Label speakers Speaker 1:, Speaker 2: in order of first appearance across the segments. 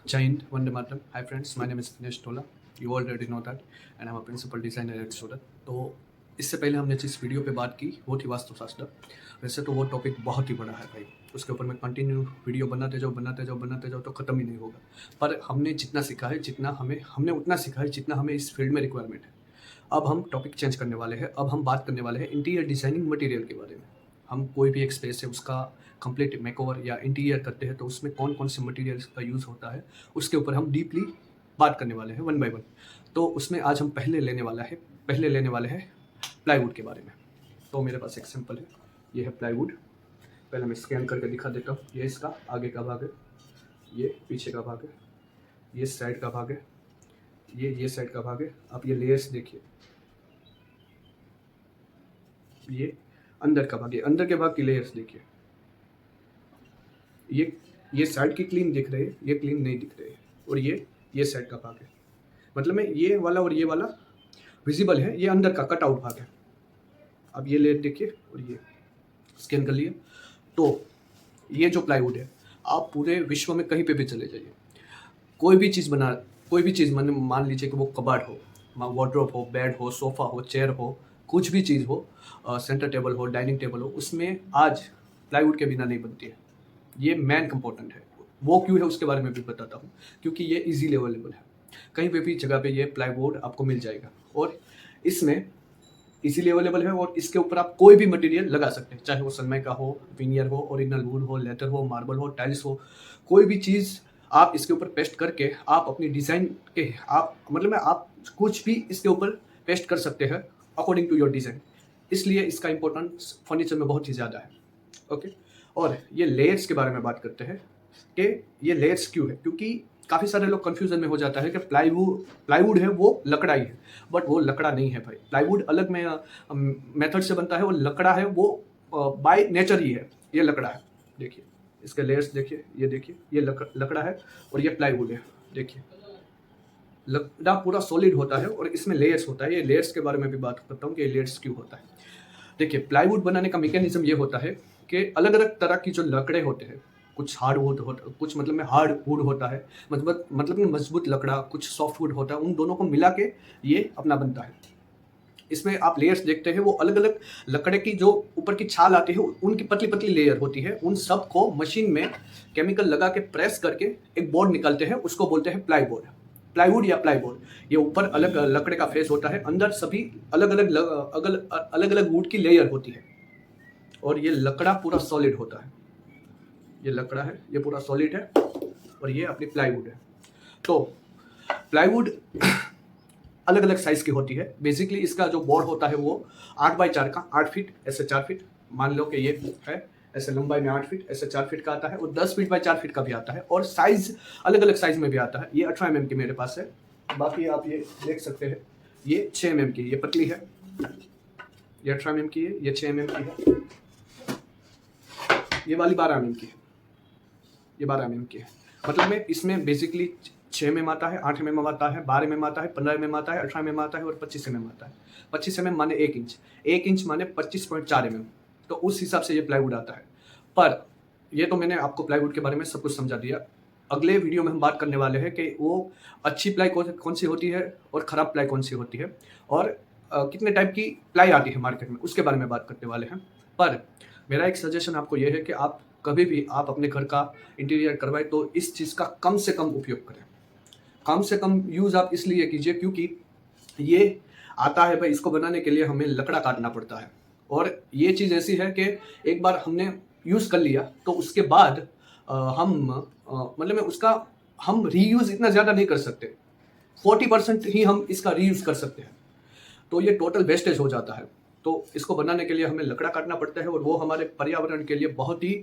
Speaker 1: Jai Hind, Vande Mataram. Hi friends, my name is Dinesh Tola. You already know that, and I'm a principal designer at Surat. तो इससे पहले हमने जिस video पे बात की वो थी वास्तुशास्त्र। वैसे तो वो टॉपिक बहुत ही बड़ा है भाई, उसके ऊपर मैं कंटिन्यू वीडियो बनाते जाओ तो ख़त्म ही नहीं होगा। पर हमने जितना सीखा है, जितना हमने उतना सीखा है जितना हमें इस फील्ड में रिक्वायरमेंट है। अब हम टॉपिक चेंज करने वाले हैं। अब हम बात करने वाले हैं इंटीरियर डिज़ाइनिंग मटेरियल के बारे में। हम कोई भी एक स्पेस है उसका कंप्लीट मेकओवर या इंटीरियर करते हैं तो उसमें कौन कौन से मटेरियल्स का यूज़ होता है उसके ऊपर हम डीपली बात करने वाले हैं वन बाय वन। तो उसमें आज हम पहले लेने वाले हैं प्लाईवुड के बारे में। तो मेरे पास एक सैंपल है, ये है प्लाईवुड। पहले मैं स्कैन करके दिखा देता हूँ। ये इसका आगे का भाग है, ये पीछे का भाग है, ये साइड का भाग है, ये साइड का भाग है। आप ये लेयर्स देखिए, ये अंदर का भाग है, अंदर के भाग की लेयर्स देखिए। ये साइड की क्लीन दिख रहे हैं, ये क्लीन नहीं दिख रहे हैं। और ये साइड का भाग है, मतलब में ये वाला और ये वाला विजिबल है, ये अंदर का कट आउट भाग है। अब ये लेयर देखिए और ये स्कैन कर लिए। तो ये जो प्लाईवुड है, आप पूरे विश्व में कहीं पे भी चले जाइए, कोई भी चीज़ मान लीजिए कि वो कबाड़ हो, वार्डरोब हो, बेड हो, सोफ़ा हो, चेयर हो, कुछ भी चीज़ हो, सेंटर टेबल हो, डाइनिंग टेबल हो, उसमें आज प्लाईवुड के बिना नहीं बनती है। ये मेन कंपोनेंट है। वो क्यों है उसके बारे में भी बताता हूँ। क्योंकि ये इजीली अवेलेबल है, कहीं पे भी जगह पे ये प्लाईवुड आपको मिल जाएगा और इसमें इजीली अवेलेबल है। और इसके ऊपर आप कोई भी मटेरियल लगा सकते हैं, चाहे वो सनमाइका हो, विनियर हो, ओरिजिनल वुड हो, लेदर हो, मार्बल हो, टाइल्स हो, कोई भी चीज़ आप इसके ऊपर पेस्ट करके आप अपनी डिज़ाइन के आप मतलब में आप कुछ भी इसके ऊपर पेस्ट कर सकते हैं अकॉर्डिंग टू योर डिज़ाइन। इसलिए इसका इम्पोर्टेंस फर्नीचर में बहुत ही ज़्यादा है। ओके, और ये लेयर्स के बारे में बात करते हैं कि ये लेयर्स क्यों है। क्योंकि काफ़ी सारे लोग कन्फ्यूजन में हो जाता है कि प्लाईवुड है वो लकड़ा ही है, बट वो लकड़ा नहीं है भाई। प्लाईवुड अलग में मेथड से बनता है, वो लकड़ा है, वो बाय नेचर ही है, ये लकड़ा है। देखिए इसके लेयर्स देखिए, ये देखिए, ये लकड़ा है और ये प्लाईवुड है। देखिए लकड़ा पूरा सॉलिड होता है और इसमें लेयर्स होता है। ये लेयर्स के बारे में भी बात करता हूँ कि ये लेयर्स क्यों होता है। देखिए प्लाईवुड बनाने का मैकेनिज्म ये होता है कि अलग अलग तरह की जो लकड़े होते हैं, कुछ हार्डवुड होता, कुछ मतलब में हार्ड वुड होता है, मतलब में मजबूत लकड़ा, कुछ सॉफ्ट वुड होता है, उन दोनों को मिला के ये अपना बनता है। इसमें आप लेयर्स देखते हैं, वो अलग अलग लकड़े की जो ऊपर की छाल आती है उनकी पतली पतली लेयर होती है। उन सब को मशीन में केमिकल लगा के प्रेस करके एक बोर्ड निकालते हैं, उसको बोलते हैं प्लाईवुड या प्लाईबोर्ड। ये ऊपर अलग लकड़े का फेस होता है, अंदर सभी अलग अलग वुड की लेयर होती है और ये लकड़ा पूरा सॉलिड होता है। ये लकड़ा है, ये पूरा सॉलिड है और ये अपनी प्लाईवुड है। तो प्लाईवुड अलग अलग साइज की होती है। बेसिकली इसका जो बोर्ड होता है वो 8x4 का, 8 फीट ऐसे 4 फीट मान लो कि ये है, ऐसे लंबाई में 8 फीट ऐसे 4 फीट का आता है और 10 फीट बाय 4 फीट का भी आता है और साइज अलग अलग साइज में भी आता है। ये 18 mm की मेरे पास है। बाकी आप ये देख सकते हैं, ये 6 mm की, ये पतली है, ये 18 mm की है, ये 6 mm की है, ये वाली 12 mm की है, ये 12 mm की है। मतलब में इसमें बेसिकली 6 mm आता है, 8 mm आता है, 12 mm आता है, 15 mm आता है, 18 mm आता है और 25 mm आता है। 25 mm माने 1 इंच, 1 इंच माने 25.4 mm। तो उस हिसाब से ये प्लाईवुड आता है। पर ये तो मैंने आपको प्लाईवुड के बारे में सब कुछ समझा दिया। अगले वीडियो में हम बात करने वाले हैं कि वो अच्छी प्लाई कौन सी होती है और ख़राब प्लाई कौन सी होती है और कितने टाइप की प्लाई आती है मार्केट में, उसके बारे में बात करने वाले हैं। पर मेरा एक सजेशन आपको ये है कि आप कभी भी आप अपने घर का इंटीरियर करवाएं तो इस चीज़ का कम से कम उपयोग करें। कम से कम यूज़ आप इसलिए कीजिए क्योंकि ये आता है भाई, इसको बनाने के लिए हमें लकड़ा काटना पड़ता है और ये चीज़ ऐसी है कि एक बार हमने यूज़ कर लिया तो उसके बाद मतलब में उसका हम रीयूज़ इतना ज़्यादा नहीं कर सकते। 40% ही हम इसका रीयूज़ कर सकते हैं, तो ये टोटल वेस्टेज हो जाता है। तो इसको बनाने के लिए हमें लकड़ा काटना पड़ता है और वो हमारे पर्यावरण के लिए बहुत ही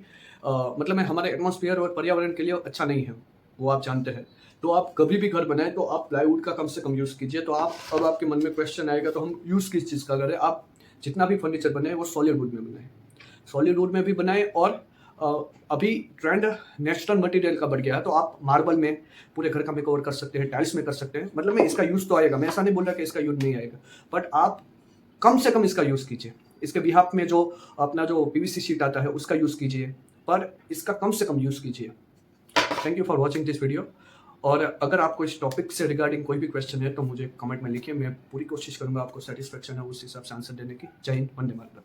Speaker 1: मतलब में हमारे एटमॉस्फेयर और पर्यावरण के लिए अच्छा नहीं है, वो आप जानते हैं। तो आप कभी भी घर बनाएं तो आप प्लाईवुड का कम से कम यूज़ कीजिए। तो अब आपके मन में क्वेश्चन आएगा तो हम यूज़ किस चीज़ का करें। आप जितना भी फर्नीचर बनाए वो सॉलिड वुड में बनाएं, सॉलिड वुड में भी बनाएं। और अभी ट्रेंड नेचुरल मटेरियल का बढ़ गया है, तो आप मार्बल में पूरे घर का मेकओवर कर सकते हैं, टाइल्स में कर सकते हैं। मतलब में इसका यूज़ तो आएगा, मैं ऐसा नहीं बोल रहा कि इसका यूज़ नहीं आएगा, बट आप कम से कम इसका यूज़ कीजिए। इसके बिहाफ में जो अपना जो पीवीसी शीट आता है उसका यूज़ कीजिए, पर इसका कम से कम यूज़ कीजिए। Thank you for watching this video. और अगर आपको इस टॉपिक से रिगार्डिंग कोई भी क्वेश्चन है तो मुझे कमेंट में लिखिए, मैं पूरी कोशिश करूंगा आपको सेटिस्फेक्शन है उस हिसाब से आंसर देने की। जय हिंद, वंदे मातरम।